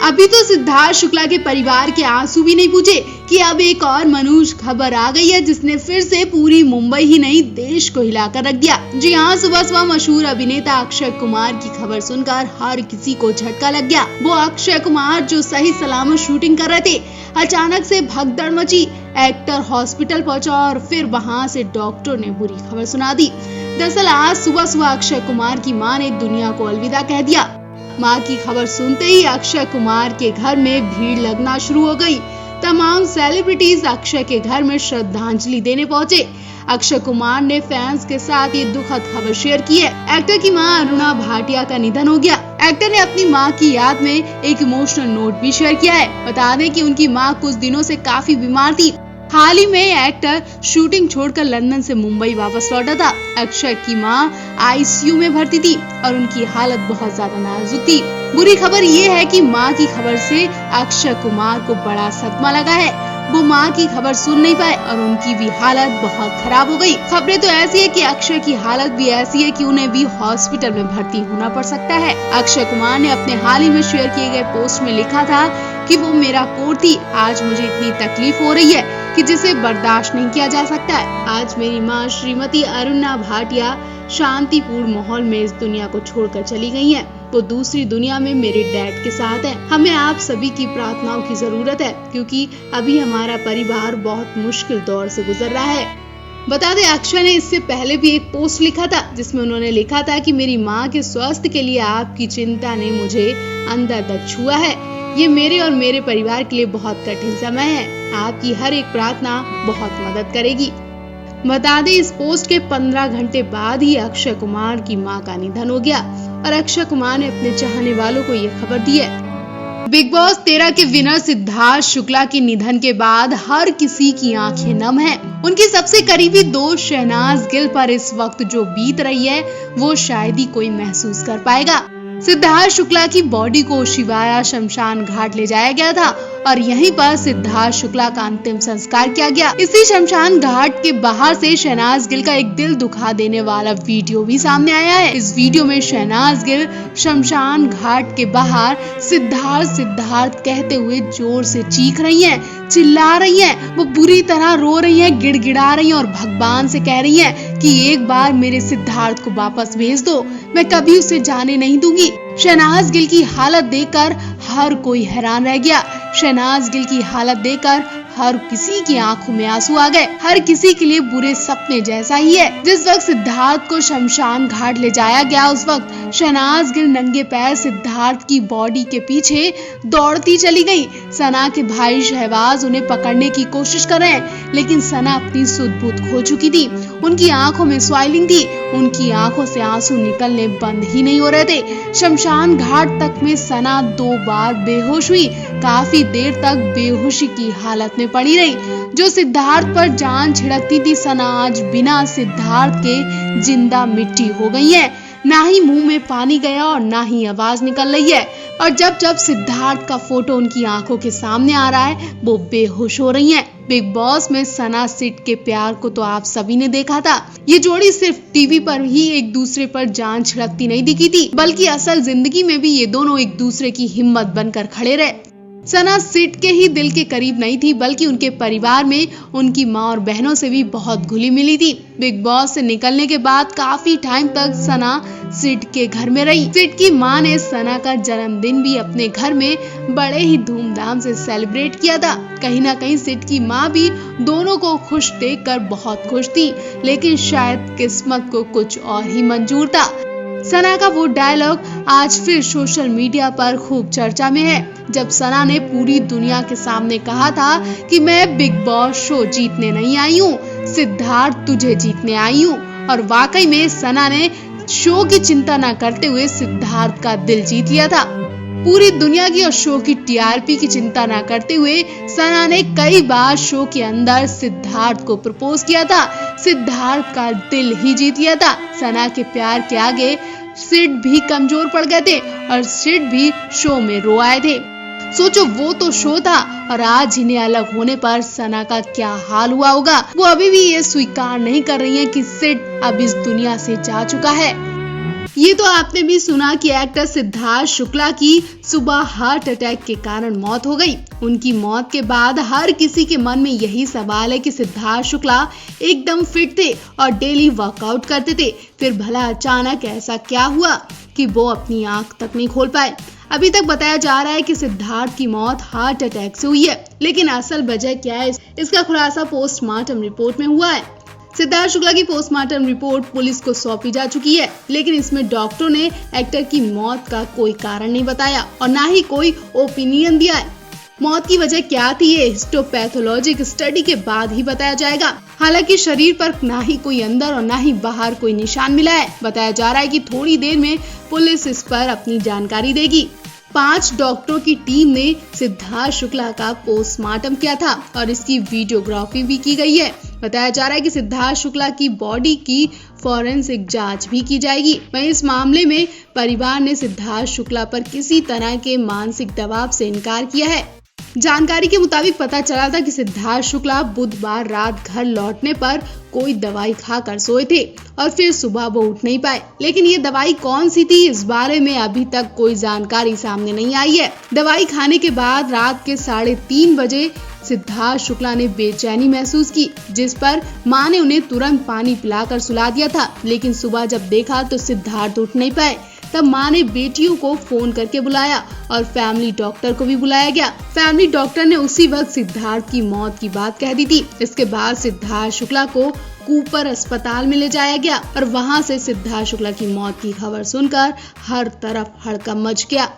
अभी तो सिद्धार्थ शुक्ला के परिवार के आंसू भी नहीं पूछे कि अब एक और मनूज खबर आ गई है जिसने फिर से पूरी मुंबई ही नहीं देश को हिलाकर रख दिया। जी हाँ, सुबह सुबह मशहूर अभिनेता अक्षय कुमार की खबर सुनकर हर किसी को झटका लग गया। वो अक्षय कुमार जो सही सलामत शूटिंग कर रहे थे, अचानक से भगदड़ मची। एक्टर हॉस्पिटल पहुंचा और फिर वहां से डॉक्टर ने बुरी खबर सुना दी। दरअसल आज सुबह सुबह अक्षय कुमार की मां ने दुनिया को अलविदा कह दिया। मां की खबर सुनते ही अक्षय कुमार के घर में भीड़ लगना शुरू हो गई। तमाम सेलिब्रिटीज अक्षय के घर में श्रद्धांजलि देने पहुंचे। अक्षय कुमार ने फैंस के साथ ये दुखद खबर शेयर की है। एक्टर की मां अरुणा भाटिया का निधन हो गया। एक्टर ने अपनी मां की याद में एक इमोशनल नोट भी शेयर किया है। बता दें कि उनकी मां कुछ दिनों से काफी बीमार थी। हाल ही में एक्टर शूटिंग छोड़कर लंदन से मुंबई वापस लौटा था। अक्षय की मां आईसीयू में भर्ती थी और उनकी हालत बहुत ज्यादा नाजुक थी। बुरी खबर ये है कि मां की खबर से अक्षय कुमार को बड़ा सदमा लगा है। वो मां की खबर सुन नहीं पाए और उनकी भी हालत बहुत खराब हो गई। खबरें तो ऐसी है कि अक्षय की हालत भी ऐसी है कि उन्हें भी हॉस्पिटल में भर्ती होना पड़ सकता है। अक्षय कुमार ने अपने हाल ही में शेयर किए गए पोस्ट में लिखा था कि वो मेरा कोर थी। आज मुझे इतनी तकलीफ हो रही है कि जिसे बर्दाश्त नहीं किया जा सकता है। आज मेरी माँ श्रीमती अरुणा भाटिया शांतिपूर्ण माहौल में इस दुनिया को छोड़कर चली गई हैं। वो दूसरी दुनिया में मेरे डैड के साथ है। हमें आप सभी की प्रार्थनाओं की जरूरत है क्योंकि अभी हमारा परिवार बहुत मुश्किल दौर से गुजर रहा है। बता दें, अक्षय ने इससे पहले भी एक पोस्ट लिखा था जिसमें उन्होंने लिखा था कि मेरी माँ के स्वास्थ्य के लिए आपकी चिंता ने मुझे अंदर तक छुआ है। ये मेरे और मेरे परिवार के लिए बहुत कठिन समय है। आपकी हर एक प्रार्थना बहुत मदद करेगी। बता दें, इस पोस्ट के 15 घंटे बाद ही अक्षय कुमार की मां का निधन हो गया और अक्षय कुमार ने अपने चाहने वालों को ये खबर दी है। बिग बॉस 13 के विनर सिद्धार्थ शुक्ला के निधन के बाद हर किसी की आंखें नम हैं। उनकी सबसे करीबी दोस्त शहनाज गिल पर इस वक्त जो बीत रही है वो शायद ही कोई महसूस कर पाएगा। सिद्धार्थ शुक्ला की बॉडी को शिवाया शमशान घाट ले जाया गया था और यहीं पर सिद्धार्थ शुक्ला का अंतिम संस्कार किया गया। इसी शमशान घाट के बाहर से शहनाज गिल का एक दिल दुखा देने वाला वीडियो भी सामने आया है। इस वीडियो में शहनाज गिल शमशान घाट के बाहर सिद्धार्थ सिद्धार्थ कहते हुए जोर से चीख रही हैं, चिल्ला रही हैं। वो बुरी तरह रो रही हैं, गिड़गिड़ा रही हैं और भगवान से कह रही हैं कि एक बार मेरे सिद्धार्थ को वापस भेज दो, मैं कभी उसे जाने नहीं दूंगी। शहनाज गिल की हालत देखकर हर कोई हैरान रह गया। शहनाज गिल की हालत देखकर हर किसी की आंखों में आंसू आ गए। हर किसी के लिए बुरे सपने जैसा ही है। जिस वक्त सिद्धार्थ को शमशान घाट ले जाया गया उस वक्त शहनाज गिल नंगे पैर सिद्धार्थ की बॉडी के पीछे दौड़ती चली गई। सना के भाई शहबाज उन्हें पकड़ने की कोशिश कर रहे हैं लेकिन सना अपनी सुध-बुध खो चुकी थी। उनकी आंखों में स्वाइलिंग थी। उनकी आंखों से आंसू निकलने बंद ही नहीं हो रहे थे। शमशान घाट तक में सना 2 बार बेहोश हुई। काफी देर तक बेहोशी की हालत में पड़ी रही। जो सिद्धार्थ पर जान छिड़कती थी सना आज बिना सिद्धार्थ के जिंदा मिट्टी हो गई है। ना ही मुंह में पानी गया और ना ही आवाज निकल रही है। और जब जब सिद्धार्थ का फोटो उनकी आंखों के सामने आ रहा है वो बेहोश हो रही हैं। बिग बॉस में सना सिड के प्यार को तो आप सभी ने देखा था। ये जोड़ी सिर्फ टीवी पर ही एक दूसरे पर जान छिड़कती नहीं दिखी थी बल्कि असल जिंदगी में भी ये दोनों एक दूसरे की हिम्मत बनकर खड़े रहे। सना सिड के ही दिल के करीब नहीं थी बल्कि उनके परिवार में उनकी माँ और बहनों से भी बहुत घुली मिली थी। बिग बॉस से निकलने के बाद काफी टाइम तक सना सिड के घर में रही। सिड की माँ ने सना का जन्मदिन भी अपने घर में बड़े ही धूमधाम से सेलिब्रेट किया था। कहीं ना कहीं सिड की माँ भी दोनों को खुश देखकर बहुत खुश थी लेकिन शायद किस्मत को कुछ और ही मंजूर था। सना का वो डायलॉग आज फिर सोशल मीडिया पर खूब चर्चा में है जब सना ने पूरी दुनिया के सामने कहा था कि मैं बिग बॉस शो जीतने नहीं आई हूँ, सिद्धार्थ तुझे जीतने आई हूँ। और वाकई में सना ने शो की चिंता न करते हुए सिद्धार्थ का दिल जीत लिया था। पूरी दुनिया की और शो की टीआरपी की चिंता न करते हुए सना ने कई बार शो के अंदर सिद्धार्थ को प्रपोज किया था। सिद्धार्थ का दिल ही जीत लिया था। सना के प्यार के आगे सिड भी कमजोर पड़ गए थे और सिड भी शो में रो आए थे। सोचो वो तो शो था और आज इन्हें अलग होने पर सना का क्या हाल हुआ होगा। वो अभी भी ये स्वीकार नहीं कर रही है कि सिड अब इस दुनिया से जा चुका है। ये तो आपने भी सुना कि एक्टर सिद्धार्थ शुक्ला की सुबह हार्ट अटैक के कारण मौत हो गई। उनकी मौत के बाद हर किसी के मन में यही सवाल है कि सिद्धार्थ शुक्ला एकदम फिट थे और डेली वर्कआउट करते थे, फिर भला अचानक ऐसा क्या हुआ कि वो अपनी आंख तक नहीं खोल पाए। अभी तक बताया जा रहा है कि सिद्धार्थ की मौत हार्ट अटैक से हुई है, लेकिन असल वजह क्या है इसका खुलासा पोस्टमार्टम रिपोर्ट में हुआ है। सिद्धार्थ शुक्ला की पोस्टमार्टम रिपोर्ट पुलिस को सौंपी जा चुकी है, लेकिन इसमें डॉक्टरों ने एक्टर की मौत का कोई कारण नहीं बताया और ना ही कोई ओपिनियन दिया है। मौत की वजह क्या थी ये हिस्टोपैथोलॉजिक स्टडी के बाद ही बताया जाएगा। हालांकि शरीर पर ना ही कोई अंदर और ना ही बाहर कोई निशान मिला है। बताया जा रहा है कि थोड़ी देर में पुलिस इस पर अपनी जानकारी देगी। 5 डॉक्टरों की टीम ने सिद्धार्थ शुक्ला का पोस्टमार्टम किया था और इसकी वीडियोग्राफी भी की गई है। बताया जा रहा है कि सिद्धार्थ शुक्ला की बॉडी की फॉरेंसिक जांच भी की जाएगी। वहीं इस मामले में परिवार ने सिद्धार्थ शुक्ला पर किसी तरह के मानसिक दबाव से इनकार किया है। जानकारी के मुताबिक पता चला था कि सिद्धार्थ शुक्ला बुधवार रात घर लौटने पर कोई दवाई खाकर सोए थे और फिर सुबह वो उठ नहीं पाए, लेकिन ये दवाई कौन सी थी इस बारे में अभी तक कोई जानकारी सामने नहीं आई है। दवाई खाने के बाद रात के 3:30 बजे सिद्धार्थ शुक्ला ने बेचैनी महसूस की, जिस पर मां ने उन्हें तुरंत पानी पिलाकर सुला दिया था, लेकिन सुबह जब देखा तो सिद्धार्थ उठ नहीं पाए। तब मां ने बेटियों को फोन करके बुलाया और फैमिली डॉक्टर को भी बुलाया गया। फैमिली डॉक्टर ने उसी वक्त सिद्धार्थ की मौत की बात कह दी थी। इसके बाद सिद्धार्थ शुक्ला को कूपर अस्पताल में ले जाया गया और वहां से सिद्धार्थ शुक्ला की मौत की खबर सुनकर हर तरफ हड़कंप मच गया।